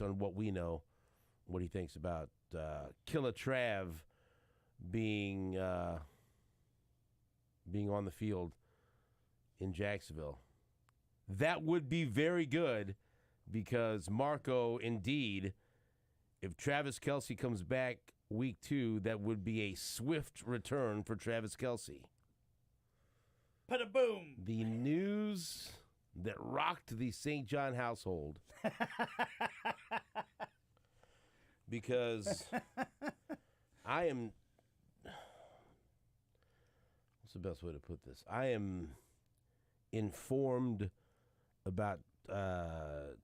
on what we know, what he thinks about Killer Trav being on the field in Jacksonville. That would be very good because Marco, indeed, if Travis Kelce comes back week 2, that would be a swift return for Travis Kelce. Pada-boom! The news that rocked the St. John household. Because I am... What's the best way to put this? I am informed about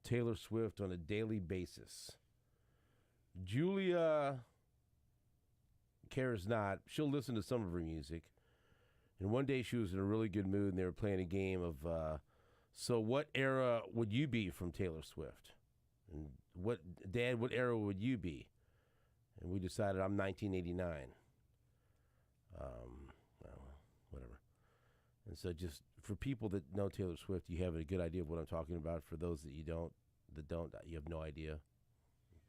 Taylor Swift on a daily basis. Julia cares not. She'll listen to some of her music. And one day she was in a really good mood, and they were playing a game of, so what era would you be from Taylor Swift? And Dad, what era would you be? And we decided I'm 1989. Well, whatever. And so just for people that know Taylor Swift, you have a good idea of what I'm talking about. For those that don't, you have no idea.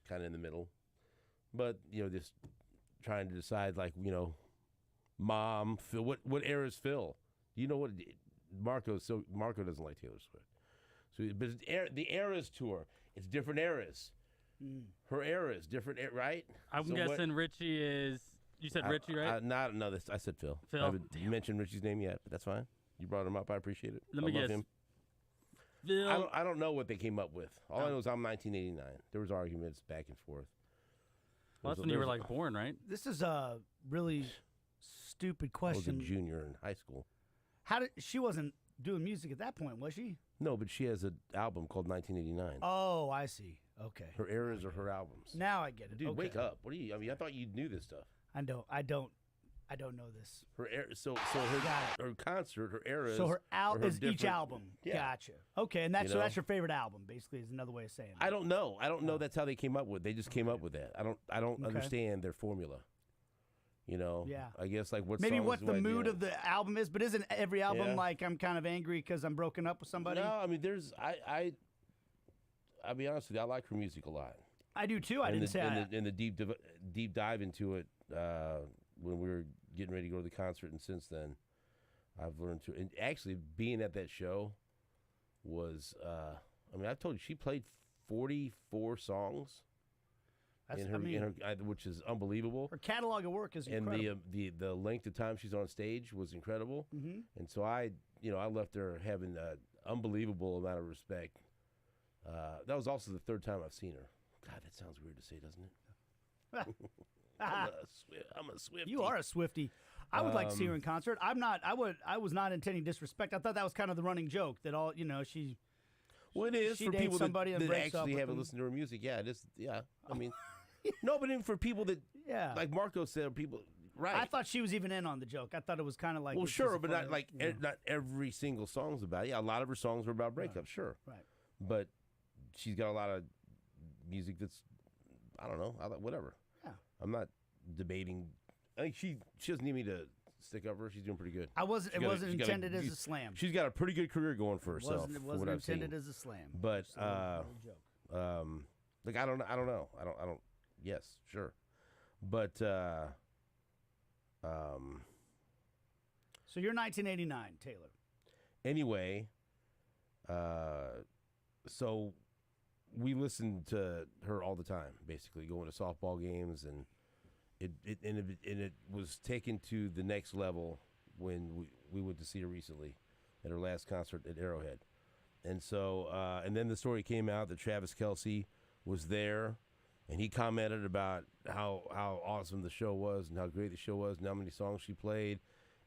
Kind of in the middle. But, just trying to decide, Mom, Phil, what era is Phil? You know what? Marco doesn't like Taylor Swift. So, but the Eras tour, it's different eras. Her era is different, right? I'm guessing Richie is. You said Richie, right? I said Phil. I haven't mentioned Richie's name yet, but that's fine. You brought him up. I appreciate it. Let me guess. Him. Phil. I don't know what they came up with. All I know is I'm 1989. There was arguments back and forth. Well, that's when you were born, right? This is a really stupid question. I was a junior in high school. She wasn't doing music at that point, was she? No, but she has an album called 1989. Oh, I see. Okay. Her eras are her albums. Now I get it. Dude, okay. Wake up. What are you? I mean, I thought you knew this stuff. I don't know this. Her concert, her eras. So her is each album. Yeah. Gotcha. Okay, and so that's your favorite album, basically, is another way of saying it. I don't know. That's how they came up with it. They just came up with that. I don't understand their formula. Yeah. I guess what maybe songs what the mood of of the album is, but isn't every album like I'm kind of angry because I'm broken up with somebody? No, I mean I'll be honest with you, I like her music a lot. I do too. I didn't say that. And the deep dive into it when we were getting ready to go to the concert, and since then I've learned to. And actually, being at that show was, I've told you she played 44 songs. Which is unbelievable. Her catalog of work is incredible. And the length of time she's on stage was incredible. Mm-hmm. And so I left her having an unbelievable amount of respect. That was also the third time I've seen her. God, that sounds weird to say, doesn't it? I'm a Swiftie. You are a Swiftie. I would like to see her in concert. I'm not. I was not intending disrespect. I thought that was kind of the running joke that all she. Well, it is she for people that actually haven't them. listened to her music. Yeah, it is. Yeah, I mean, no, but even for people that, like Marco said, people. Right. I thought she was even in on the joke. I thought it was kind of like. Well, sure, but not every single song's about it. Yeah, a lot of her songs were about breakups. Right. Sure. Right. But she's got a lot of music that's, I don't know, whatever. Yeah. I'm not debating. I think she doesn't need me to stick up for her. She's doing pretty good. It wasn't intended as a slam. She's got a pretty good career going for herself. It wasn't intended as a slam. But joke. I don't know. Yes, sure. But so you're 1989, Taylor. Anyway, so we listened to her all the time, basically going to softball games, and it was taken to the next level when we went to see her recently at her last concert at Arrowhead. And so and then the story came out that Travis Kelce was there, and he commented about how awesome the show was and how great the show was and how many songs she played.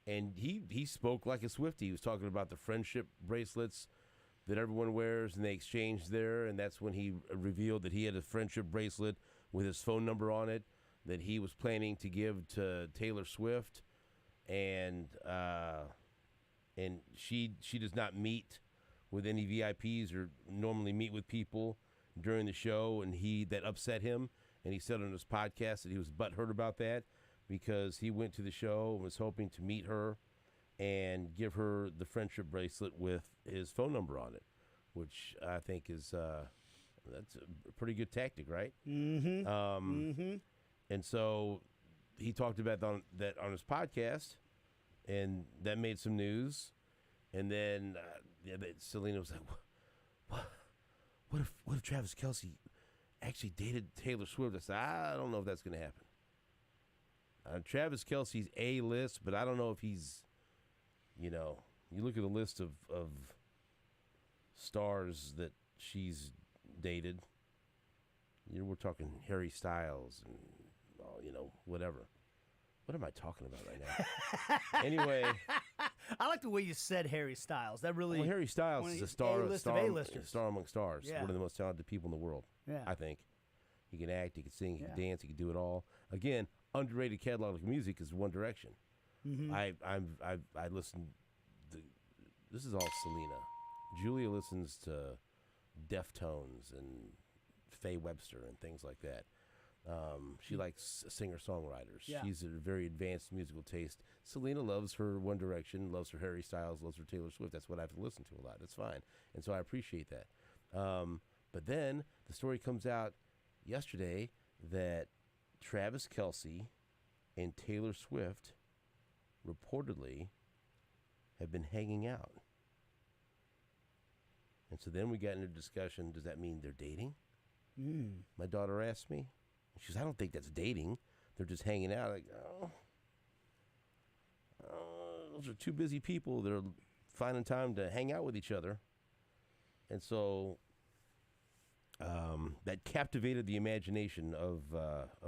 And he spoke like a Swiftie. He was talking about the friendship bracelets that everyone wears, and they exchanged there, and that's when he revealed that he had a friendship bracelet with his phone number on it that he was planning to give to Taylor Swift, and she does not meet with any VIPs or normally meet with people during the show, and that upset him, and he said on his podcast that he was butthurt about that because he went to the show and was hoping to meet her and give her the friendship bracelet with his phone number on it, which I think is That's a pretty good tactic, right? Mm-hmm. And so he talked about that on his podcast, and that made some news. And then Selena was like, what if Travis Kelce actually dated Taylor Swift? I said, I don't know if that's going to happen. Travis Kelce's A-list, but I don't know if he's, you look at the list of stars that she's dated. We're talking Harry Styles and, whatever. What am I talking about right now? Anyway. I like the way you said Harry Styles. That really. Well, Harry Styles is a star among stars. Yeah. One of the most talented people in the world. Yeah. I think. He can act, he can sing, he can dance, he can do it all. Again, underrated catalog of music is One Direction. Mm-hmm. I listen. This is all Selena. Julia listens to Deftones and Faye Webster and things like that. She likes singer-songwriters. Yeah. She's a very advanced musical taste. Selena loves her One Direction, loves her Harry Styles, loves her Taylor Swift. That's what I have to listen to a lot. That's fine. And so I appreciate that. But then the story comes out yesterday that Travis Kelce and Taylor Swift reportedly have been hanging out. And so then we got into a discussion, does that mean they're dating? My daughter asked me. She says, I don't think that's dating. They're just hanging out. Like, those are two busy people that are finding time to hang out with each other. And so that captivated the imagination of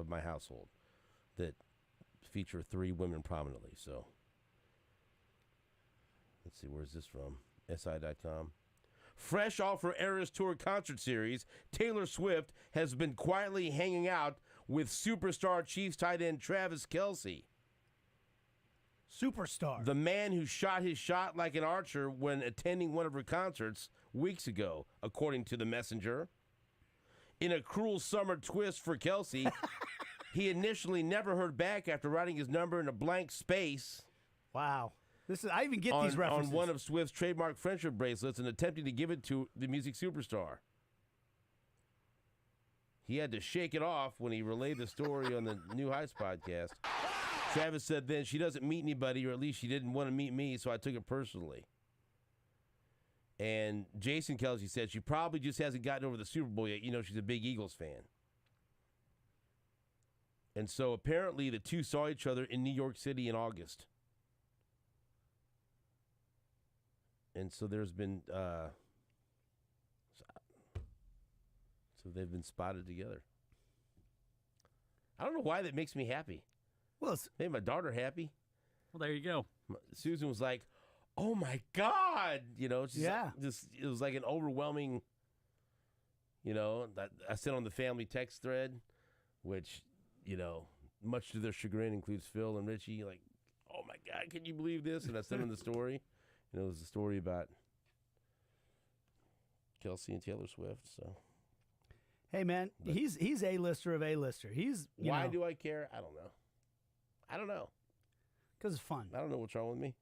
my household that feature 3 women prominently. So let's see, where's this from? SI.com. Fresh off her Eras Tour concert series, Taylor Swift has been quietly hanging out with superstar Chiefs tight end Travis Kelce. Superstar. The man who shot his shot like an archer when attending one of her concerts weeks ago, according to The Messenger. In a cruel summer twist for Kelce, he initially never heard back after writing his number in a blank space. Wow. I even get these references. On one of Swift's trademark friendship bracelets and attempting to give it to the music superstar. He had to shake it off when he relayed the story on the New Heights podcast. Travis said then, she doesn't meet anybody, or at least she didn't want to meet me, so I took it personally. And Jason Kelce said she probably just hasn't gotten over the Super Bowl yet. She's a big Eagles fan. And so apparently the two saw each other in New York City in August. And so there's been, so they've been spotted together. I don't know why that makes me happy. Well, it made my daughter happy. Well, there you go. Susan was like, "Oh my God!" It was like an overwhelming. I sent on the family text thread, which, much to their chagrin, includes Phil and Richie. Like, "Oh my God, can you believe this?" And I sent them the story. It was a story about Kelce and Taylor Swift. So, hey man, he's A-lister of A-lister. Why do I care? I don't know. Because it's fun. I don't know what's wrong with me.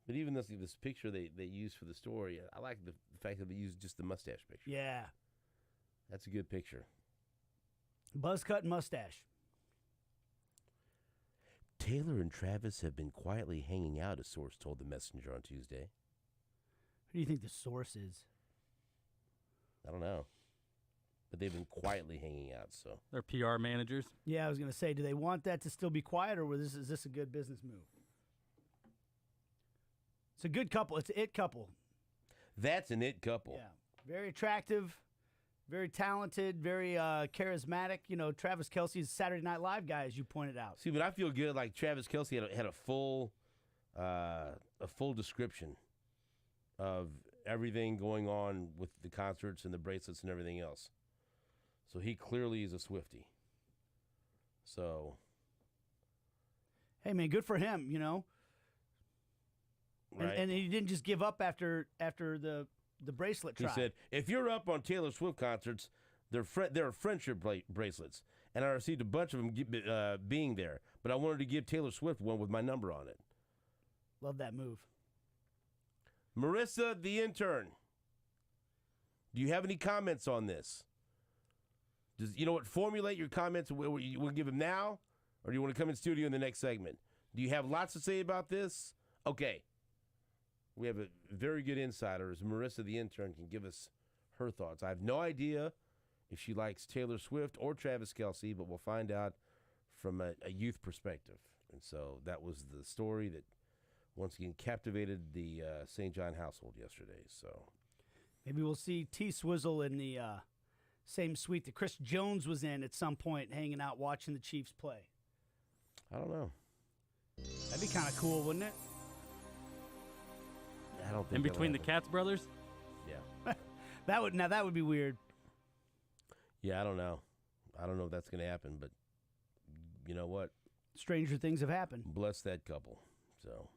But even this picture they used for the story, I like the fact that they used just the mustache picture. Yeah, that's a good picture. Buzz cut and mustache. Taylor and Travis have been quietly hanging out, a source told The Messenger on Tuesday. Who do you think the source is? I don't know. But they've been quietly hanging out, so. They're PR managers. Yeah, I was going to say, do they want that to still be quiet, or is this a good business move? It's a good couple. It's an it couple. That's an it couple. Yeah. Very attractive, very talented, very charismatic. Travis Kelce's Saturday Night Live guy, as you pointed out. See, but I feel good. Like Travis Kelce had a full description of everything going on with the concerts and the bracelets and everything else. So he clearly is a Swiftie. So, hey man, good for him. Right. And he didn't just give up after the bracelet try. He said, if you're up on Taylor Swift concerts, they're friendship bracelets. And I received a bunch of them being there. But I wanted to give Taylor Swift one with my number on it. Love that move. Marissa, the intern. Do you have any comments on this? You know what? Formulate your comments. We'll give them now, or do you want to come in studio in the next segment? Do you have lots to say about this? Okay. We have a very good insider, as Marissa, the intern, can give us her thoughts. I have no idea if she likes Taylor Swift or Travis Kelce, but we'll find out from a youth perspective. And so that was the story that once again captivated the St. John household yesterday. So maybe we'll see T Swizzle in the same suite that Chris Jones was in at some point, hanging out watching the Chiefs play. I don't know. That'd be kind of cool, wouldn't it? I don't think in between the Katz brothers. Yeah. that would be weird. Yeah, I don't know. I don't know if that's going to happen, but you know what? Stranger things have happened. Bless that couple. So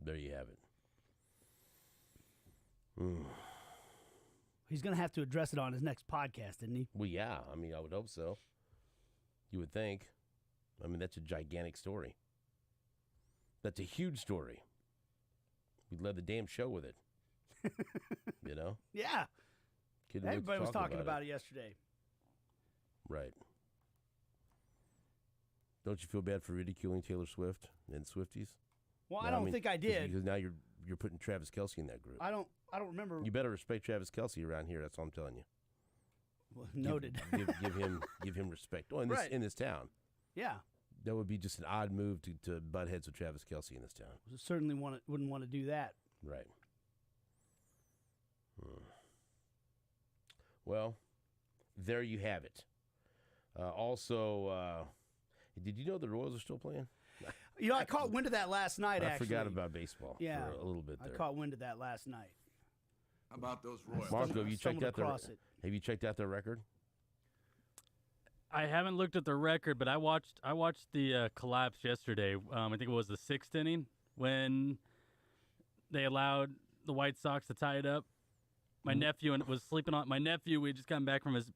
there you have it. He's going to have to address it on his next podcast, isn't he? Well, yeah. I mean, I would hope so. You would think. I mean, that's a gigantic story. That's a huge story. We led the damn show with it. You know? Yeah. Everybody was talking about it yesterday. Right. Don't you feel bad for ridiculing Taylor Swift and Swifties? Well, I don't think I did. Because now you're putting Travis Kelce in that group. I don't remember. You better respect Travis Kelce around here. That's all I'm telling you. Well, noted. Give him respect. Oh, in this town. Yeah. That would be just an odd move to butt heads with Travis Kelce in this town. Certainly wouldn't want to do that. Right. Well, there you have it. Also, did you know the Royals are still playing? You know, I caught wind of that last night, I forgot about baseball for a little bit there. I caught wind of that last night. How about those Royals? Marco, have you checked out their record? I haven't looked at the record, but I watched the collapse yesterday. I think it was the 6th inning when they allowed the White Sox to tie it up. My nephew was sleeping on. My nephew, we just come back from his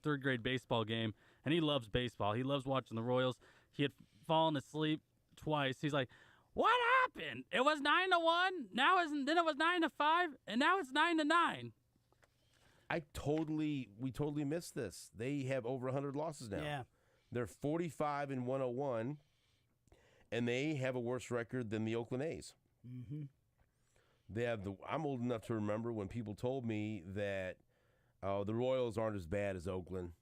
third grade baseball game, and he loves baseball. He loves watching the Royals. He had fallen asleep twice. He's like, "What happened? It was 9-1. Then it was 9-5, and now it's 9-9." We totally missed this. They have over 100 losses now. Yeah. They're 45-101, and they have a worse record than the Oakland A's. Mm-hmm. They have I'm old enough to remember when people told me that the Royals aren't as bad as Oakland.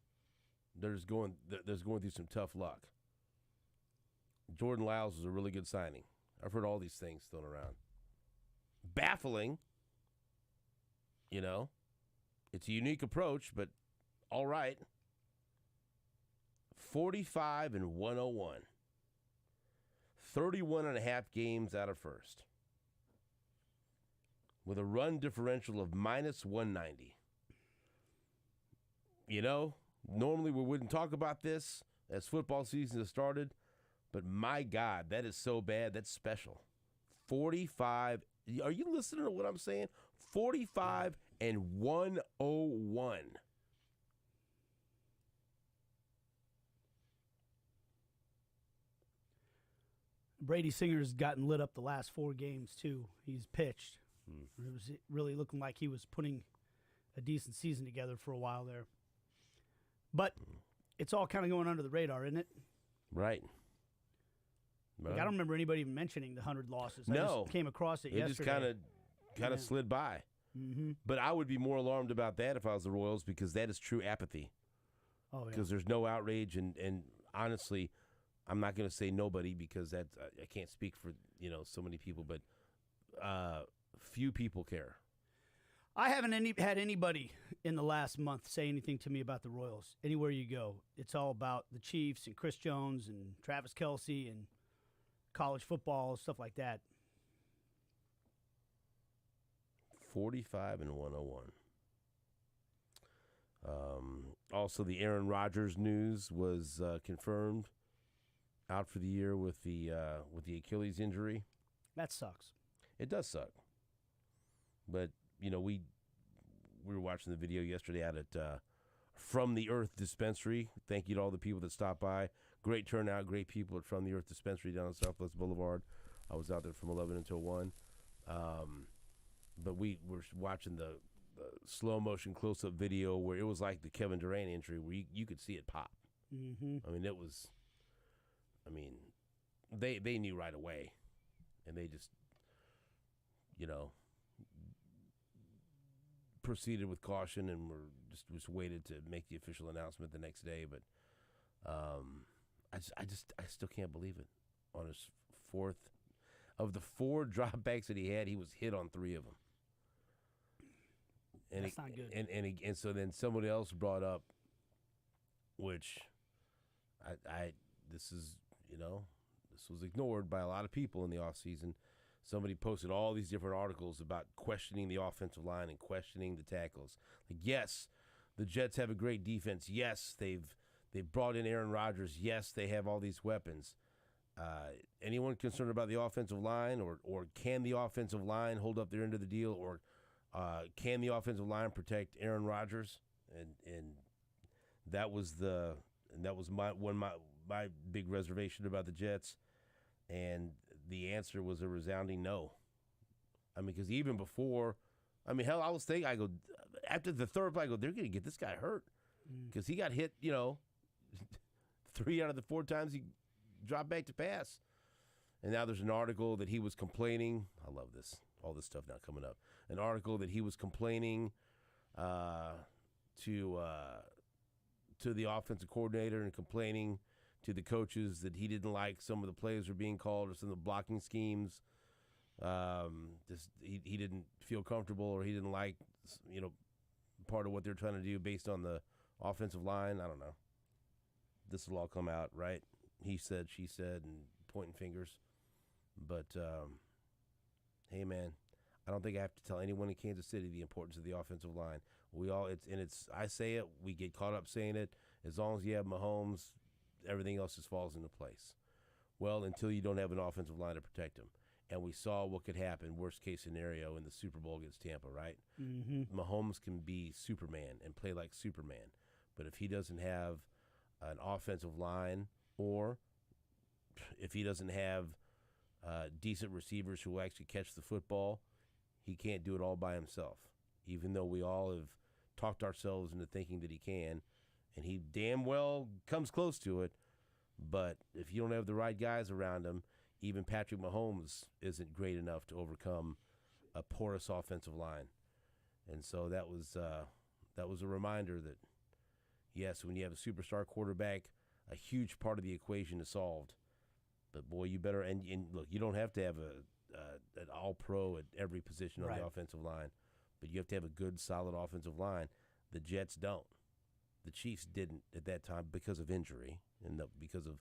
They're going through some tough luck. Jordan Lyles was a really good signing. I've heard all these things thrown around. Baffling, you know. It's a unique approach, but all right. 45-101. 31.5 games out of first. With a run differential of -190. You know, normally we wouldn't talk about this as football season has started, but my God, that is so bad. That's special. 45. Are you listening to what I'm saying? 45-101. Brady Singer's gotten lit up the last 4 games, too. He's pitched. It was really looking like he was putting a decent season together for a while there. But it's all kind of going under the radar, isn't it? Right. Like, I don't remember anybody even mentioning the 100 losses. No. I just came across it yesterday. It just kind of slid by. Mm-hmm. But I would be more alarmed about that if I was the Royals, because that is true apathy. Oh, yeah. Because there's no outrage, and honestly, I'm not going to say nobody because I can't speak for so many people, but few people care. I haven't had anybody in the last month say anything to me about the Royals. Anywhere you go, it's all about the Chiefs and Chris Jones and Travis Kelce and college football, stuff like that. 45-101. Also, the Aaron Rodgers news was confirmed, out for the year with the Achilles injury. That sucks. It does suck. But we were watching the video yesterday out at From the Earth Dispensary. Thank you to all the people that stopped by. Great turnout, great people at From the Earth Dispensary down on Southwest Boulevard. I was out there from 11 until 1. But we were watching the slow motion close up video where it was like the Kevin Durant injury where you could see it pop. Mm-hmm. I mean, they knew right away, and they just, proceeded with caution and were just waited to make the official announcement the next day. But I still can't believe it. On his fourth of the 4 dropbacks that he had, he was hit on 3 of them. And That's not good. And so then somebody else brought up, which this was ignored by a lot of people in the offseason. Somebody posted all these different articles about questioning the offensive line and questioning the tackles. Like, yes, the Jets have a great defense. Yes, they've brought in Aaron Rodgers. Yes, they have all these weapons. Anyone concerned about the offensive line, or can the offensive line hold up their end of the deal, or can the offensive line protect Aaron Rodgers? And that was my big reservation about the Jets. And the answer was a resounding no. I mean, because even before, hell, I was thinking, I go, after the third play, I go, they're going to get this guy hurt. Because he got hit, 3 out of the 4 times he dropped back to pass. And now there's an article that he was complaining. I love this. All this stuff now coming up. An article that he was complaining to the offensive coordinator and complaining to the coaches that he didn't like some of the plays were being called or some of the blocking schemes. He didn't feel comfortable, or he didn't like, part of what they're trying to do based on the offensive line. I don't know. This will all come out, right? He said, she said, and pointing fingers. But, hey, man, I don't think I have to tell anyone in Kansas City the importance of the offensive line. I say it, we get caught up saying it. As long as you have Mahomes, everything else just falls into place. Well, until you don't have an offensive line to protect him. And we saw what could happen, worst case scenario, in the Super Bowl against Tampa, right? Mm-hmm. Mahomes can be Superman and play like Superman. But if he doesn't have an offensive line, or if he doesn't have decent receivers who will actually catch the football, he can't do it all by himself. Even though we all have talked ourselves into thinking that he can, and he damn well comes close to it. But if you don't have the right guys around him, even Patrick Mahomes isn't great enough to overcome a porous offensive line. And so that was a reminder that, yes, when you have a superstar quarterback, a huge part of the equation is solved. But, boy, you better – and look, you don't have to have an all-pro at every position on the offensive line, but you have to have a good, solid offensive line. The Jets don't. The Chiefs didn't at that time because of injury and because of,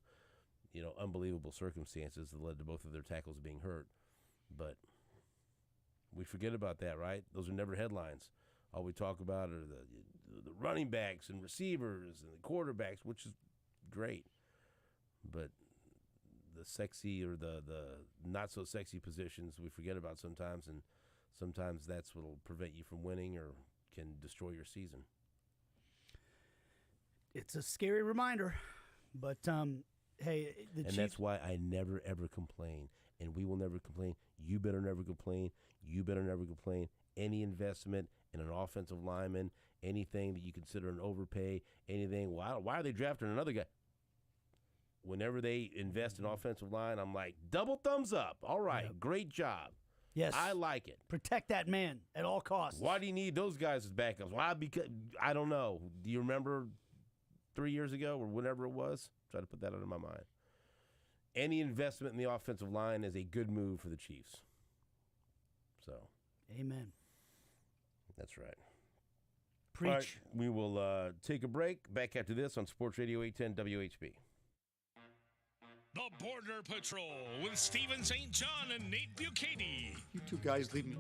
unbelievable circumstances that led to both of their tackles being hurt. But we forget about that, right? Those are never headlines. All we talk about are the running backs and receivers and the quarterbacks, which is great. But the sexy or the not so sexy positions we forget about sometimes, and sometimes that's what will prevent you from winning or can destroy your season. It's a scary reminder, but hey, the Chiefs. And that's why I never ever complain, and we will never complain. You better never complain. You better never complain. Any investment in an offensive lineman, anything that you consider an overpay, anything. Why are they drafting another guy? Whenever they invest in offensive line, I'm like, double thumbs up. All right, great job. Yes, I like it. Protect that man at all costs. Why do you need those guys as backups? Why? Because I don't know. Do you remember 3 years ago or whenever it was? Try to put that out of my mind. Any investment in the offensive line is a good move for the Chiefs. So, amen. That's right. Preach. All right, we will take a break. Back after this on Sports Radio 810 WHB. The Border Patrol with Stephen St. John and Nate Bukaty. You two guys leave me.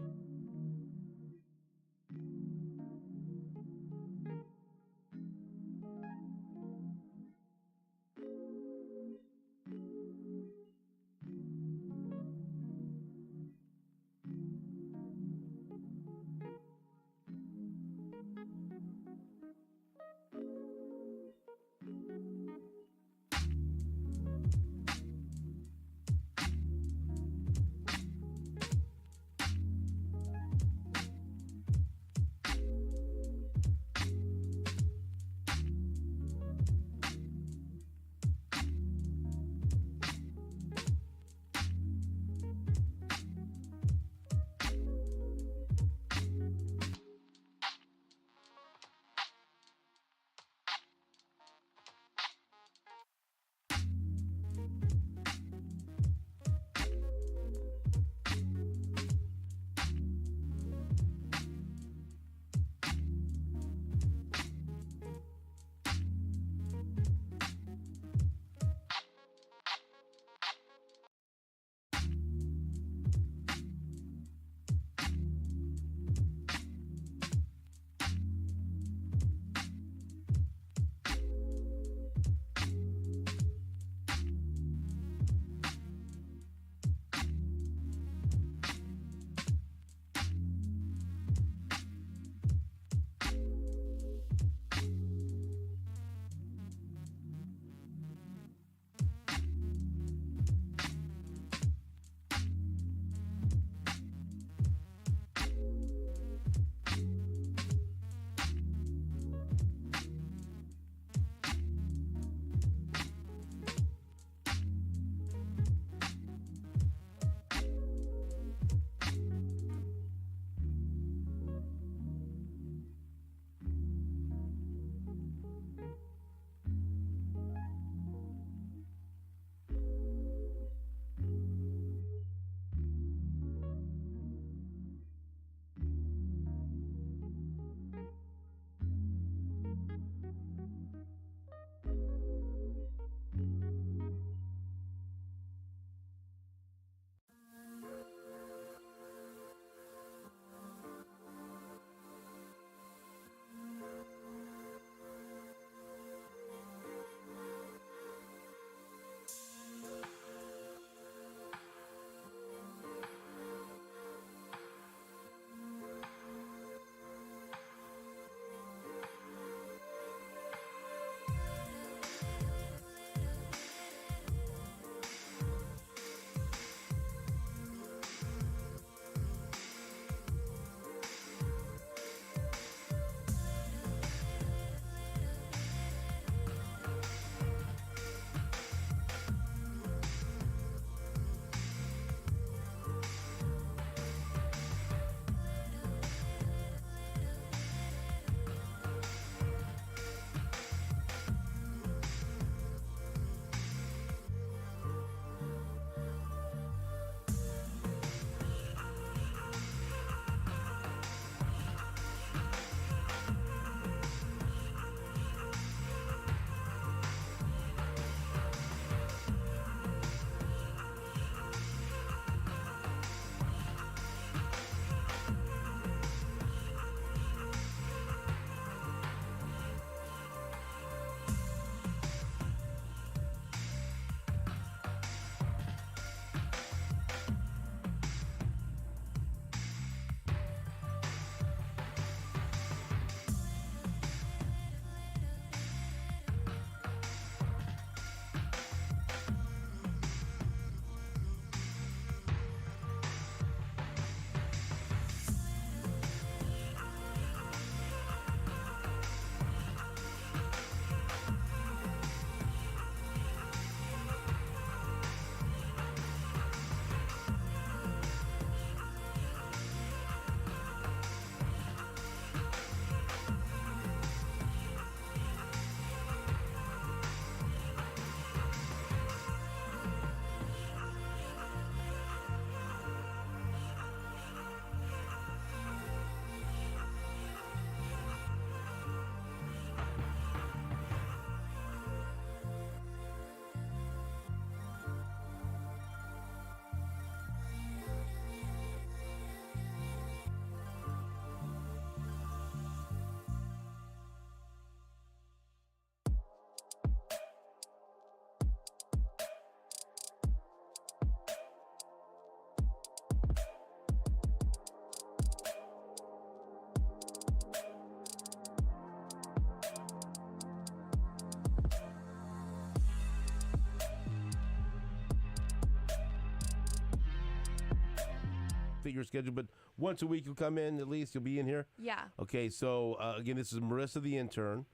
at your schedule, but once a week you'll come in at least. You'll be in here. Yeah. Okay, so again, this is Marissa, the intern,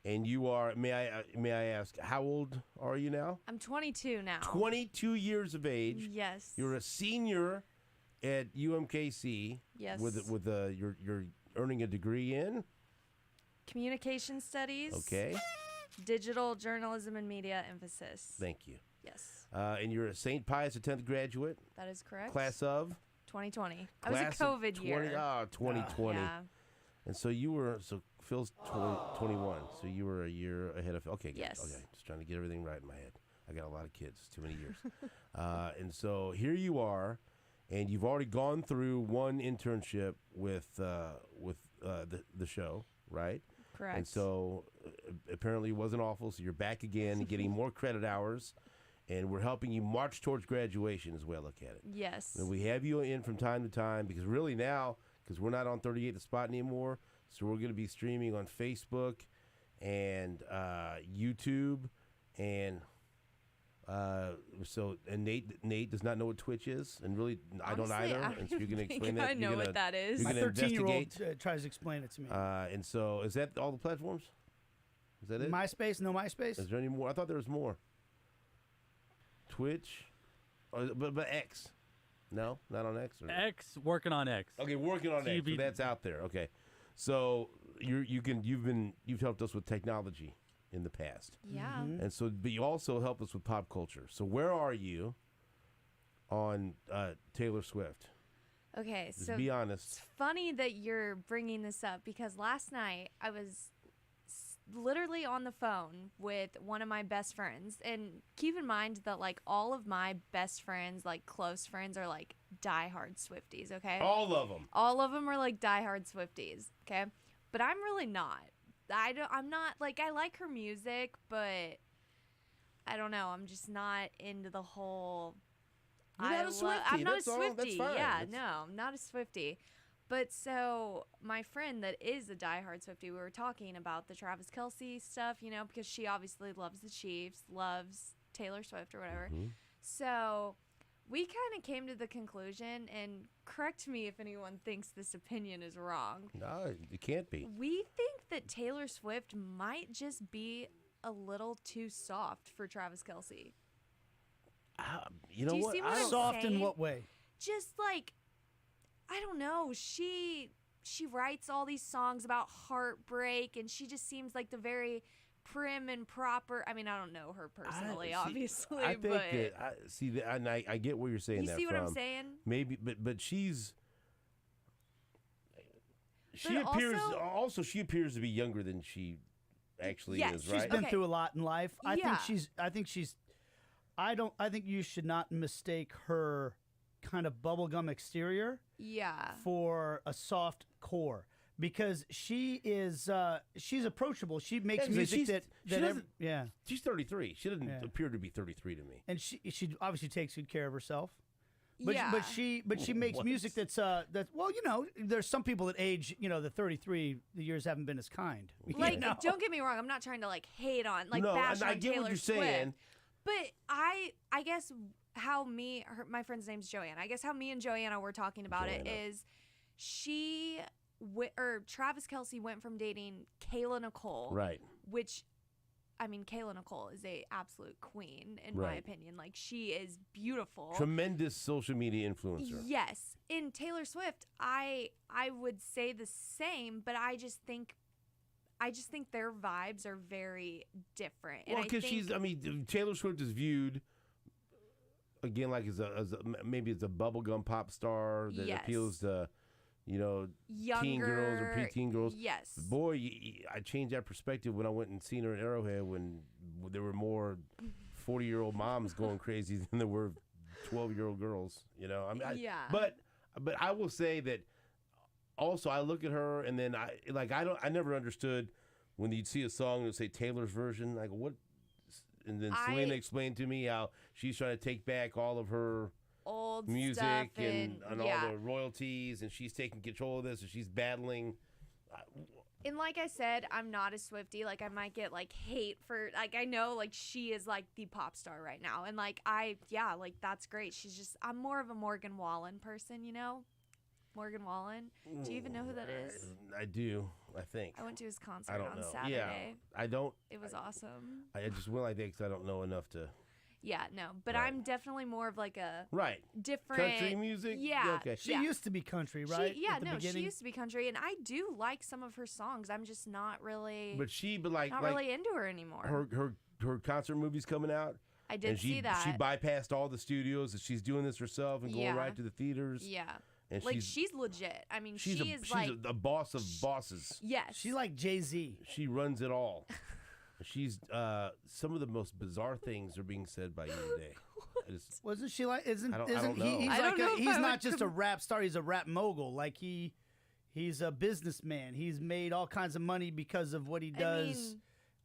and you are. May I ask, how old are you now? I'm 22 now. 22 years of age. Yes. You're a senior at UMKC. Yes. With you're earning a degree in. Communication studies. Okay. Digital journalism and media emphasis. Thank you. Yes. And you're a St. Pius X graduate. That is correct. Class of. 2020. I Class was a of COVID 20, year. 2020. Yeah. And so you were, Phil's 21, so you were a year ahead of Phil. Okay, good. Yes. Okay, just trying to get everything right in my head. I got a lot of kids, too many years. And so here you are, and you've already gone through one internship with the show, right? Correct. And so apparently it wasn't awful, so you're back again getting more credit hours, and we're helping you march towards graduation is the way I look at it. Yes. And we have you in from time to time because really now, because we're not on 38 The Spot anymore, so we're going to be streaming on Facebook and YouTube, and Nate does not know what Twitch is, and really I don't Honestly, either. And so you're going to explain that. I know what that is. You're My going to 13-year-old investigate. tries to explain it to me. And so is that all the platforms? Is that it? MySpace? No MySpace? Is there any more? I thought there was more. Twitch, but X. No, not on X. Or... X, working on X. Okay, working on X. So that's out there. Okay, so you've helped us with technology in the past, Yeah. and so but you also help us with pop culture. So where are you on Taylor Swift? Okay, Just so be honest. it's funny that you're bringing this up because last night I was literally on the phone with one of my best friends, and keep in mind that like all of my best friends, like close friends, are like diehard Swifties. Okay, All of them. all of them are like diehard Swifties. Okay, but I'm really not. I'm not like I like her music, but I don't know. I'm just not into the whole. You're not a Swiftie. I'm not That's a all. Swiftie. That's fine. Yeah, That's- no, I'm not a Swiftie. But so my friend that is a diehard Swiftie, we were talking about the Travis Kelce stuff, you know, because she obviously loves the Chiefs, loves Taylor Swift or whatever. Mhm. So we kind of came to the conclusion, and correct me if anyone thinks this opinion is wrong. No, it can't be. We think that Taylor Swift might just be a little too soft for Travis Kelce. You know Do you what? see what I I'm don't- Soft in saying? what way? Just like, I don't know, she writes all these songs about heartbreak, and she just seems like the very prim and proper. I mean, I don't know her personally, obviously, I think but that and I get where you're saying you that see what from. I'm saying? Maybe, but she But appears also- she appears to be younger than she actually Yes, is, she's right? She's been Okay. through a lot in life. I Yeah. think I think you should not mistake her kind of bubblegum exterior Yeah. for a soft core, because she is she's approachable. She makes Yeah, 'cause music she's- that she that doesn't- yeah, She's 33. She doesn't Yeah. appear to be 33 to me. and she obviously takes good care of herself. But yeah. but she makes What? music that's well, you know, there's some people that age, you know, the 33, the years haven't been as kind. you like, know? don't get me wrong, I'm not trying to like hate on, like No, bash I on get Taylor what you're Swift. saying. But I guess how my friend's name's Joanna. I guess how me and Joanna were talking about it Joanna. is Travis Kelce went from dating Kayla Nicole, Right. which, I mean, Kayla Nicole is a absolute queen in my Right. opinion. Like, she is beautiful. Tremendous social media influencer. Yes. In Taylor Swift, I would say the same, but I just think their vibes are very different. And Well, I because think Taylor Swift is viewed again like maybe as a bubblegum pop star that Yes. appeals to, you know, younger teen girls or preteen girls. Yes. Boy, I changed that perspective when I went and seen her at Arrowhead when there were more 40-year-old moms going crazy than there were 12-year-old girls. You know, I mean, Yeah. But I will say that also I look at her and then I never understood when you'd see a song and it'd say Taylor's version, like what, and then Selena explained to me how she's trying to take back all of her Old music stuff and yeah. all the royalties, and she's taking control of this, and she's battling. And like I said, I'm not a Swiftie. Like, I might get like hate for, like, I know like she is like the pop star right now, and like like that's great. I'm more of a Morgan Wallen person, you know. Morgan Wallen. Do you even know who that is? I do. I think. I went to his concert I don't on know. Saturday. Yeah, I don't. It was awesome. I just went like that because I don't know enough to. Yeah, no, but Right. I'm definitely more of like a Right. different Country music. Yeah, Okay. She used to be country, right? She, yeah, At the no, beginning? she used to be country, and I do like some of her songs. I'm just not really, But like not like really into her anymore. her concert movie's coming out. I did and see that. She bypassed all the studios and she's doing this herself and going Yeah. right to the theaters. Yeah, And like she's legit. I mean, she's she is she's like a boss of bosses. yes. She like Jay-Z. She runs it all. She's some of the most bizarre things are being said by you today. I just, Wasn't she like? Isn't I don't isn't know. he? He's I like don't know if he's I not would just a rap star. He's a rap mogul. Like he's a businessman. He's made all kinds of money because of what he does.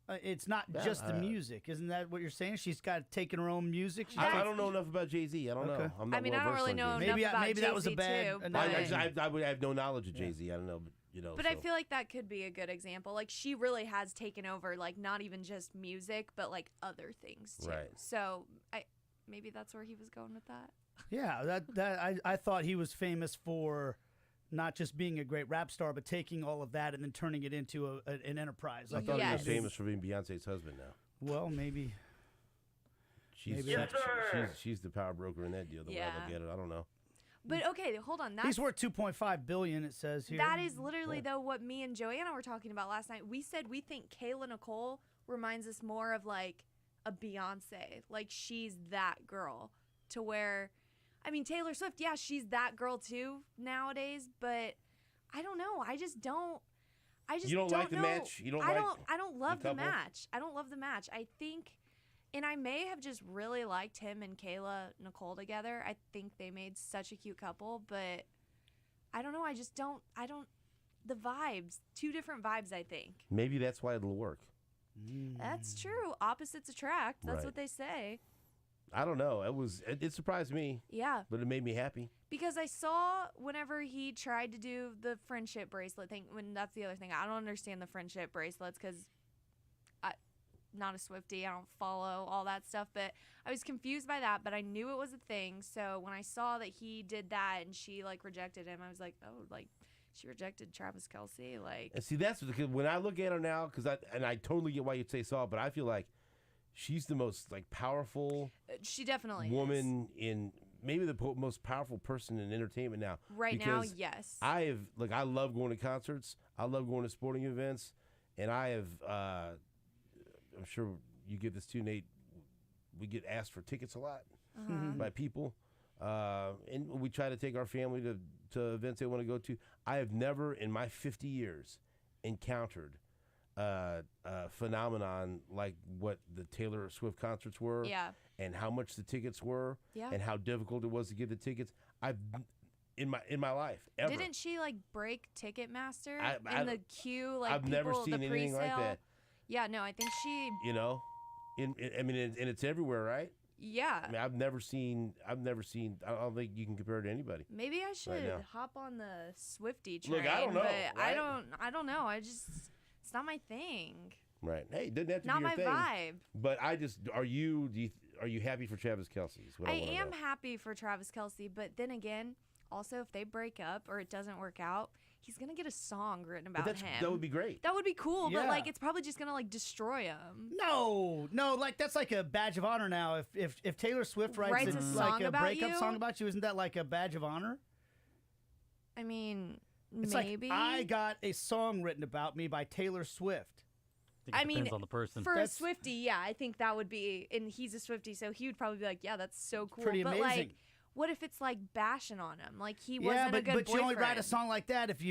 mean, It's not Yeah, just the music, isn't that what you're saying? She's got taken her own music. She's I got- don't know enough about Jay-Z. I don't Okay. know. I'm not I mean, I don't well-versed really on know Jay-Z. enough Maybe about maybe that was a Jay-Z bad too, analogy. I would have no knowledge of Jay-Z. I don't know, but But I feel like that could be a good example. Like she really has taken over, like not even just music, but like other things too. Right. So maybe that's where he was going with that. Yeah, I thought he was famous for not just being a great rap star, but taking all of that and then turning it into an enterprise. I Like thought he was Yes. famous for being Beyonce's husband now. well, maybe. She's, Maybe she's the power broker in that deal. The way I Yeah. look at it, I don't know. But okay, hold on. That's He's worth $2.5 billion. It says here. that is literally though what me and Joanna were talking about last night. We said we think Kayla Nicole reminds us more of like a Beyonce. Like she's that girl to where, I mean Taylor Swift, yeah, she's that girl too nowadays. But I don't know. I just don't. You don't like the know. match? You don't I like don't. I don't love the couple? match. I don't love the match. I think. And I may have just really liked him and Kayla Nicole together. I think they made such a cute couple, but I don't know. I just don't. The vibes, two different vibes. I think Maybe that's why it'll work. that's true. Opposites attract. That's Right. what they say. I don't know. It surprised me, Yeah, but it made me happy. because I saw whenever he tried to do the friendship bracelet thing. When that's the other thing, I don't understand the friendship bracelets because not a Swiftie. I don't follow all that stuff, but I was confused by that, but I knew it was a thing. So when I saw that he did that and she like rejected him, I was like, oh, like she rejected Travis Kelce. Like, And see, that's because when I look at her now, I totally get why you'd say soft, but I feel like she's the most like powerful she definitely is. woman in maybe the most powerful person in entertainment now. Right now, Because yes. I love going to concerts. I love going to sporting events, and I have. I'm sure you get this too, Nate. We get asked for tickets a lot by people, and we try to take our family to events they want to go to. I have never in my 50 years encountered a phenomenon like what the Taylor Swift concerts were, Yeah. and how much the tickets were, Yeah. and how difficult it was to get the tickets. In my life ever. Didn't she like break Ticketmaster I- in the queue? Like I've never people, seen the anything like pre-sale? that. Yeah, no, I think she. You know, and it's everywhere, right? Yeah. I mean, I've never seen. I don't think you can compare it to anybody. Maybe I should now. hop on the Swifty train. Look, I don't know, But right? I don't know. It's not my thing. Right? Hey, it doesn't have to Not be your my thing. vibe. But are you happy for Travis Kelce? Is what I I wanna am know. happy for Travis Kelce, but then again, also if they break up or it doesn't work out, he's gonna get a song written But about him. that would be great. That would be cool, but Yeah. like it's probably just gonna like destroy him. No, like that's like a badge of honor now. If Taylor Swift writes Writes a like song a about breakup you? song about you, isn't that like a badge of honor? I mean, It's maybe. like I got a song written about me by Taylor Swift. think I it mean, depends on the person. For That's- a Swiftie, yeah, I think that would be, and he's a Swiftie, so he would probably be like, yeah, that's so cool. Pretty but amazing. like, what if it's like bashing on him? Like he Yeah, wasn't a but good but you only write a boyfriend. song like that if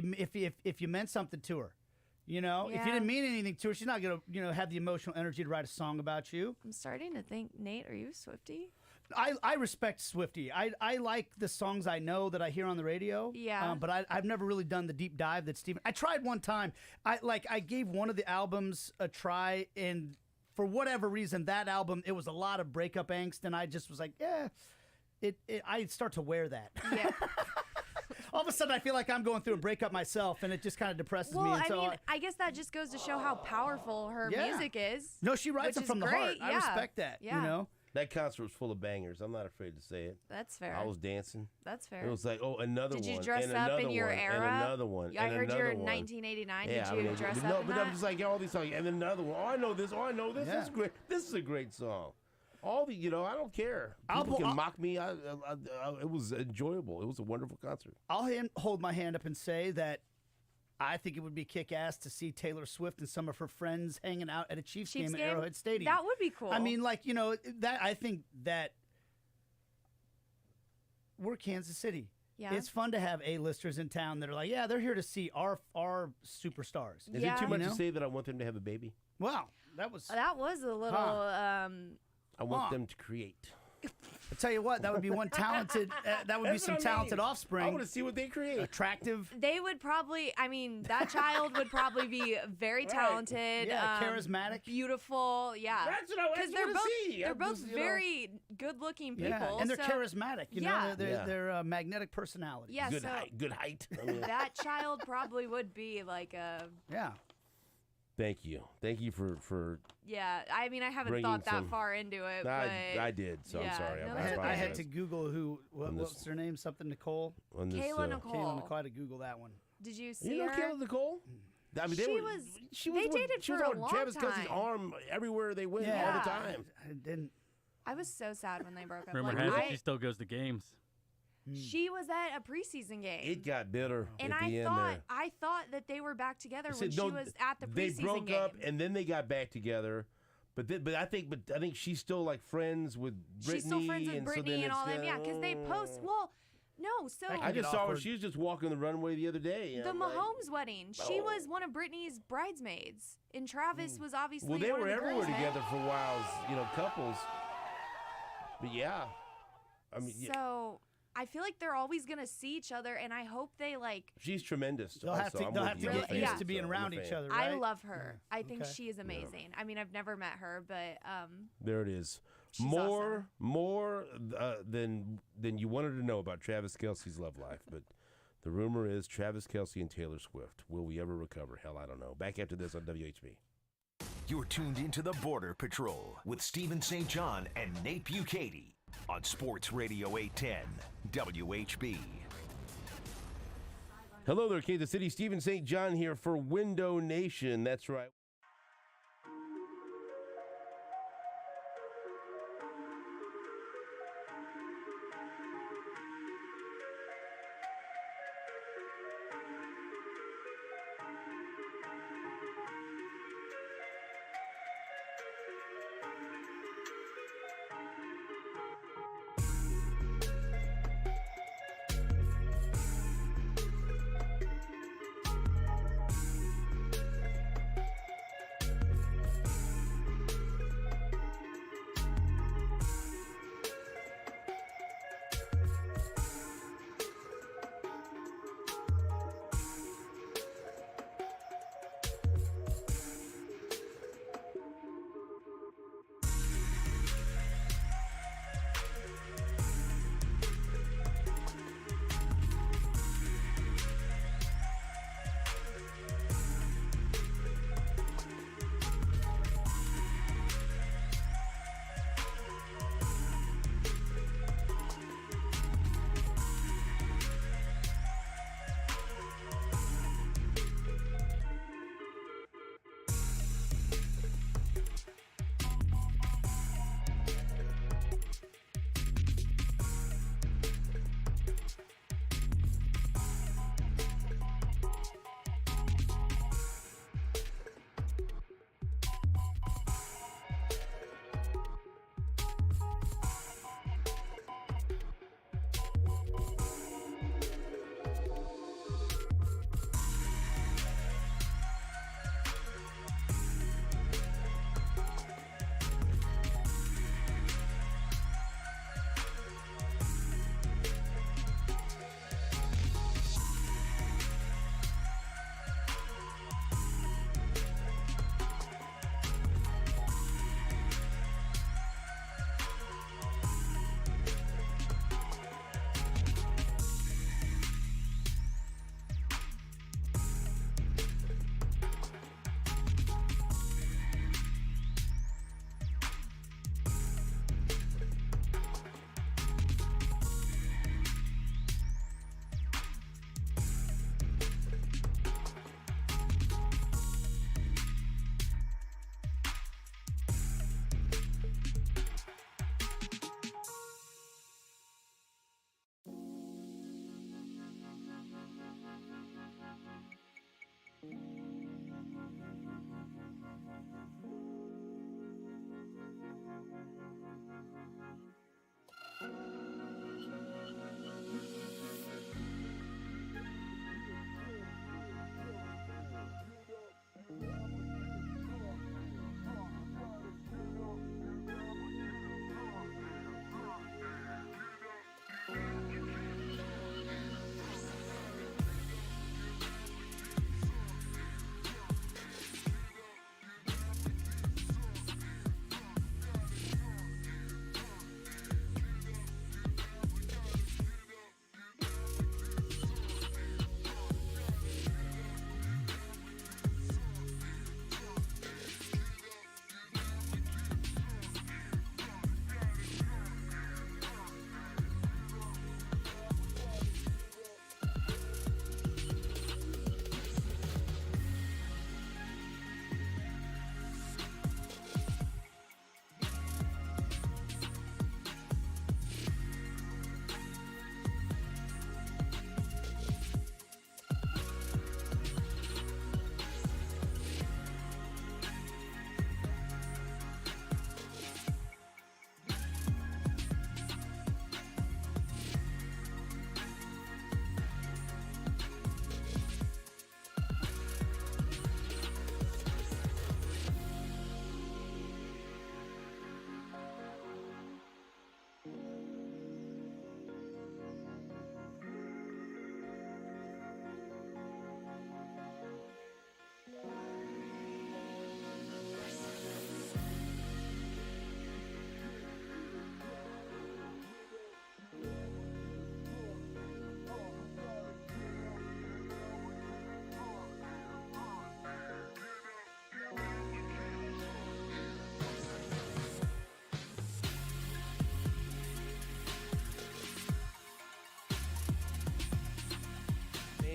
you meant something to her. You know, if you Yeah. didn't mean anything to her, she's not gonna have the emotional energy to write a song about you. I'm starting to think, Nate, are you a Swiftie? I respect Swiftie. I like the songs I know that I hear on the radio. Yeah. But I've never really done the deep dive that Steven. I tried one time. I gave one of the albums a try, and for whatever reason, that album it was a lot of breakup angst, and I just was like, yeah. I start to wear that. Yeah. All of a sudden, I feel like I'm going through a breakup myself, and it just kind of depresses me. Well, And I so mean, I guess that just goes to show how powerful her Yeah. music is. no, she writes which it from is the heart. great, I yeah. respect that. Yeah. You know, That concert was full of bangers. I'm not afraid to say it. That's fair. I was dancing. That's fair. It was like, oh, another one. Did you dress and up another in your one, era? And another one. I and heard another you're one. 1989. Yeah, Did you dress up in but that? I'm just like all these songs, and then another one. Oh, I know this. Oh, I know this. Yeah. This is great. This is a great song. All the, I don't care. People can mock me. It was enjoyable. It was a wonderful concert. I'll hold my hand up and say that I think it would be kick-ass to see Taylor Swift and some of her friends hanging out at a Chiefs game at Arrowhead Stadium. That would be cool. I mean, like, that I think that we're Kansas City. Yeah. It's fun to have A-listers in town that are like, yeah, they're here to see our superstars. Is it too much to say that I want them to have a baby? Wow, that was a little. I want them to create. I'll tell you what, that would be one talented. That would be some talented offspring. I want to see what they create. Attractive. They would probably. I mean, that child would probably be very talented. Yeah, charismatic, beautiful. Yeah, That's what I want to see. They're both very good-looking people. Yeah, and they're charismatic. Yeah. They're magnetic personalities. Yeah, good height. That child probably would be like a. Yeah. Thank you for. Yeah, I mean, I haven't thought that far into it, but I did. So yeah, I'm sorry. no, I had to Google what's her name? Something Nicole. Kayla Nicole. Kayla Nicole. I had to Google that one. Did you see You know her? Kayla Nicole? I mean, They dated for a long Travis time. Kelce's arm everywhere they went all the time. I didn't. I was so sad when they broke up. Rumor has it she still goes to games. She was at a prereseason game. It got bitter and at the end there. I thought that they were back together when no, she was at the preseason game. They broke up and then they got back together. But I think she's still like friends with Brittany. She's still friends with and Brittany so and all them. Yeah, because they post. Well, no. So I just saw her. She was just walking the runway the other day. the Mahomes wedding. She was one of Brittany's bridesmaids, and Travis was obviously. Well, they one were of the everywhere groomsmen. together for a while, couples. But yeah, I mean, so. I feel like they're always gonna see each other, and I hope they like. She's tremendous. They'll have to get used to being around each other. Right? I love her. I think Okay. she is amazing. I mean, I've never met her, but there it is. She's More than you wanted to know about Travis Kelce's love life, but the rumor is Travis Kelce and Taylor Swift. Will we ever recover? Hell, I don't know. Back after this on WHB. You're tuned into the Border Patrol with Stephen St. John and Nate Bukaty on Sports Radio 810 WHB. Hello there, Kansas City. Stephen St. John here for Window Nation. That's right.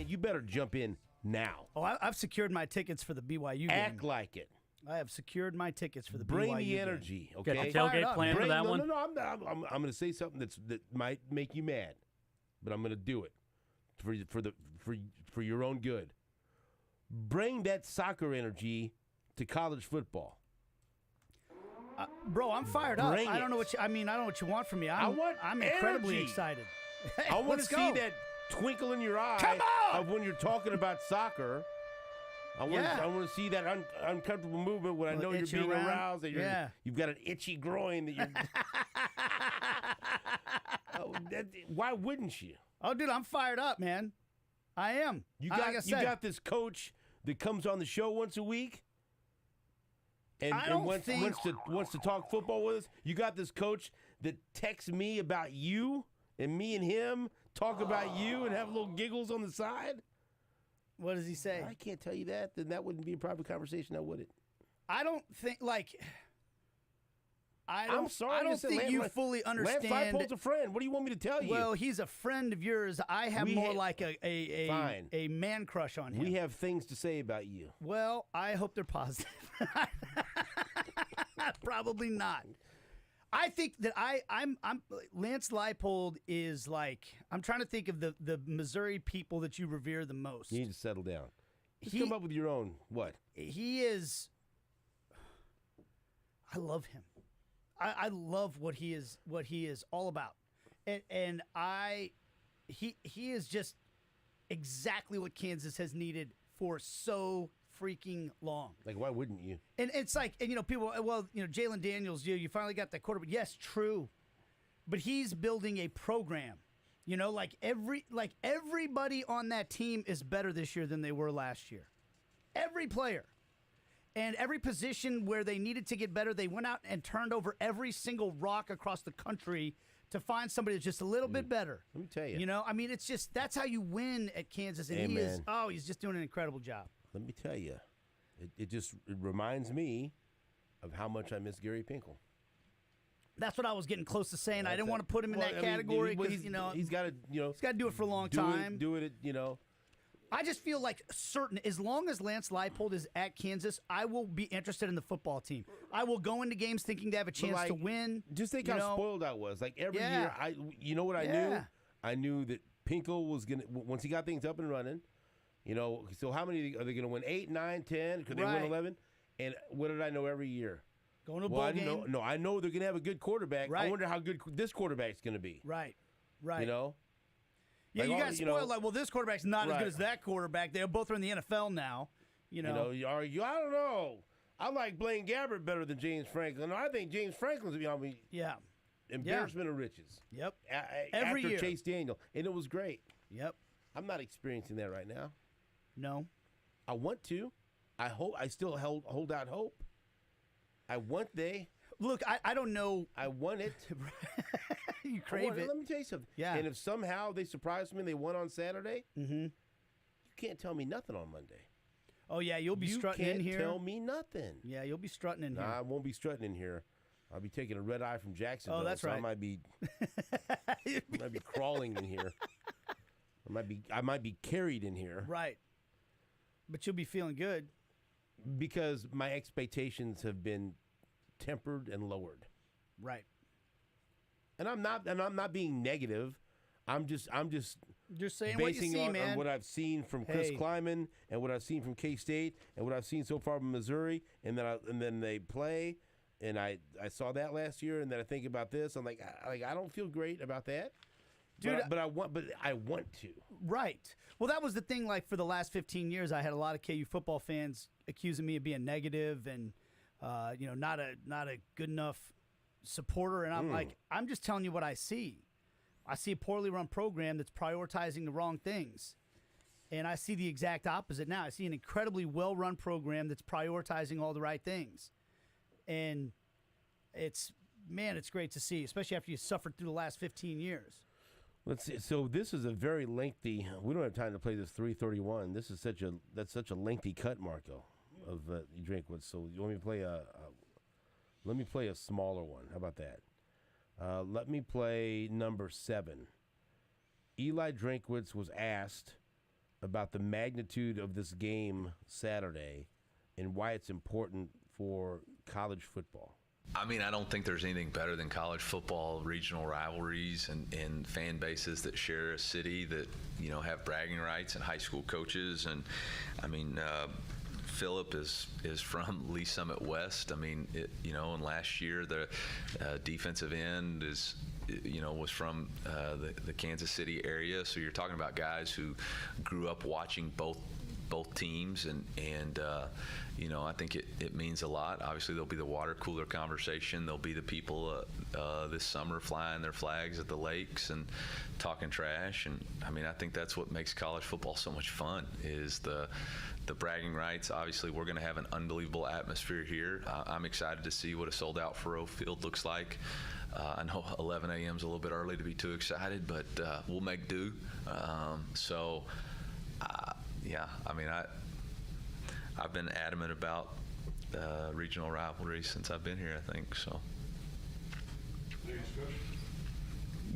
man, you better jump in now. Oh, I've secured my tickets for the BYU Act game. like it. I have secured my tickets for the Bring BYU the game. energy, Got okay? the tailgate plan for that no, one? No, I'm going to say something that might make you mad, but I'm going to do it for your own good. Bring that soccer energy to college football. Bro, I'm fired up. Bring I don't know it. what I don't know what you want from me. I'm incredibly energy. excited. I want to Let's see go. that twinkle in your eye Come on! of when you're talking about soccer. I want to see that uncomfortable movement when I know you're itching being around. aroused. That Yeah. you've got an itchy groin. That you're. Why wouldn't you? Oh, dude, I'm fired up, man. I am. You Like I got said, you got this coach that comes on the show once a week, and I don't wants think- to talk football with us. You got this coach that texts me about you, and me and him talk about you and have little giggles on the side. What does he say? I can't tell you that. Then that wouldn't be a private conversation, now would it? I don't think I'm sorry. I don't said think Lance, you fully understand. Lance Leipold's a friend. What do you want me to tell you? Well, he's a friend of yours. I have We more have- like a Fine. man crush on him. We have things to say about you. Well, I hope they're positive. Probably not. I think that I'm Lance Leipold is like, I'm trying to think of the Missouri people that you revere the most. You need to settle down. Just He- come up with your own what? He is. I love him. I love what he is all about, and he is just exactly what Kansas has needed for so freaking long. Like, why wouldn't you? And it's like, and people, well, Jalen Daniels, you finally got that quarterback. Yes, true, but he's building a program. Like everybody on that team is better this year than they were last year. Every player. And every position where they needed to get better, they went out and turned over every single rock across the country to find somebody that's just a little bit better. Let me tell you. I mean, it's just, that's how you win at Kansas. And Amen. he's just doing an incredible job. Let me tell you. It reminds me of how much I miss Gary Pinkel. That's what I was getting close to saying. I That's didn't it. want to put him in Well, that I mean, category well, because, he's got to, he's got to do it for a long time. Do it, I just feel like certain, as long as Lance Leipold is at Kansas, I will be interested in the football team. I will go into games thinking they have a chance to win. Just think how spoiled I was. Like every year, you know what I knew? I knew that Pinkel was going to, once he got things up and running, so how many are they going to win? 8, 9, 10? Could they win 11? And what did I know every year? Going to a bowl game. No, I know they're going to have a good quarterback. Right. I wonder how good this quarterback's going to be. Right. Yeah, Like you all- got spoiled. Well, this quarterback's not as Right. good as that quarterback. They both are in the NFL now. I don't know. I like Blaine Gabbert better than James Franklin. I think James Franklin's Yeah. embarrassment of riches. Yep. After year. Chase Daniel, and it was great. Yep. I'm not experiencing that right now. No. I want to. I hope. I still hold out hope. I want they. Look, I don't know. I want it. You crave it. Let me tell you something. Yeah. And if somehow they surprise me and they won on Saturday, Mm-hmm. you can't tell me nothing on Monday. Oh, yeah, you'll be strutting in here. You can't tell me nothing. Yeah, you'll be strutting in No, here. I won't be strutting in here. I'll be taking a red eye from Jacksonville. Oh, that's so right. I might be crawling in here. I might be carried in here Right. But you'll be feeling good. because my expectations have been tempered and lowered. Right. And I'm not being negative. I'm just Just saying what you basing see, on man. what I've seen from Chris Hey. Kleiman and what I've seen from K-State and what I've seen so far from Missouri, and then they play, and I saw that last year, and then I think about this. I'm like I don't feel great about that, Dude, But I want to. Right. Well, that was the thing. Like for the last 15 years, I had a lot of KU football fans accusing me of being negative and, not a good enough supporter. And I'm like, I'm just telling you what I see. I see a poorly run program that's prioritizing the wrong things. And I see the exact opposite now. I see an incredibly well-run program that's prioritizing all the right things. And it's great to see, especially after you suffered through the last 15 years. Let's see. So this is a very lengthy. We don't have time to play this 331. This is such a lengthy cut, Marco, of Drinkwitz. So you want me to play let me play a smaller one. How about that? Let me play number 7. Eli Drinkwitz was asked about the magnitude of this game Saturday and why it's important for college football. I mean, I don't think there's anything better than college football, regional rivalries, and fan bases that share a city that, you know, have bragging rights and high school coaches. And, I mean, Phillip is from Lee Summit West. I mean, and last year the defensive end was from the Kansas City area. So you're talking about guys who grew up watching both teams, and I think it means a lot. Obviously, there'll be the water cooler conversation. There'll be the people this summer flying their flags at the lakes and talking trash. And I mean, I think that's what makes college football so much fun, is the bragging rights. Obviously, we're going to have an unbelievable atmosphere here. I'm excited to see what a sold-out Faroe Field looks like. I know 11 a.m. is a little bit early to be too excited, but we'll make do. Yeah, I mean, I've been adamant about regional rivalry since I've been here, I think. So,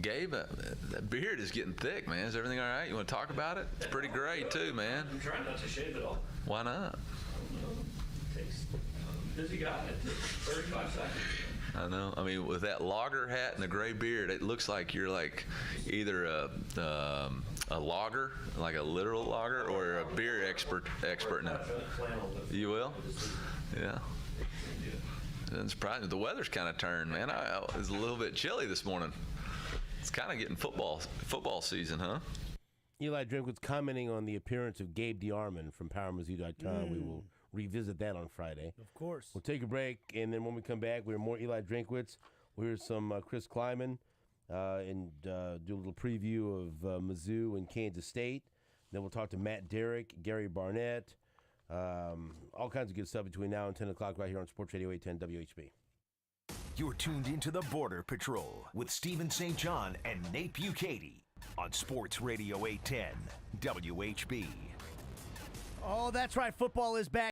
Gabe, that beard is getting thick, man. Is everything all right? You want to talk about it? It's pretty gray too, man. I'm trying not to shave it all. Why not? I don't know. It takes busy guy. It takes 35 seconds. I know. I mean, with that logger hat and a gray beard, it looks like you're like either a logger, like a literal logger, or a beer expert now. You will? Yeah. Doesn't surprise me. The weather's kind of turned, man. It's a little bit chilly this morning. It's kind of getting football season, huh? Eli Drinkwitz commenting on the appearance of Gabe DeArmond from PowerMizzou.com. We will revisit that on Friday. Of course. We'll take a break, and then when we come back, we have more Eli Drinkwitz. We'll hear some Chris Kleiman and do a little preview of Mizzou and Kansas State. Then we'll talk to Matt Derrick, Gary Barnett, all kinds of good stuff between now and 10 o'clock right here on Sports Radio 810 WHB. You're tuned into the Border Patrol with Stephen St. John and Nate Bukaty on Sports Radio 810 WHB. Oh, that's right. Football is back.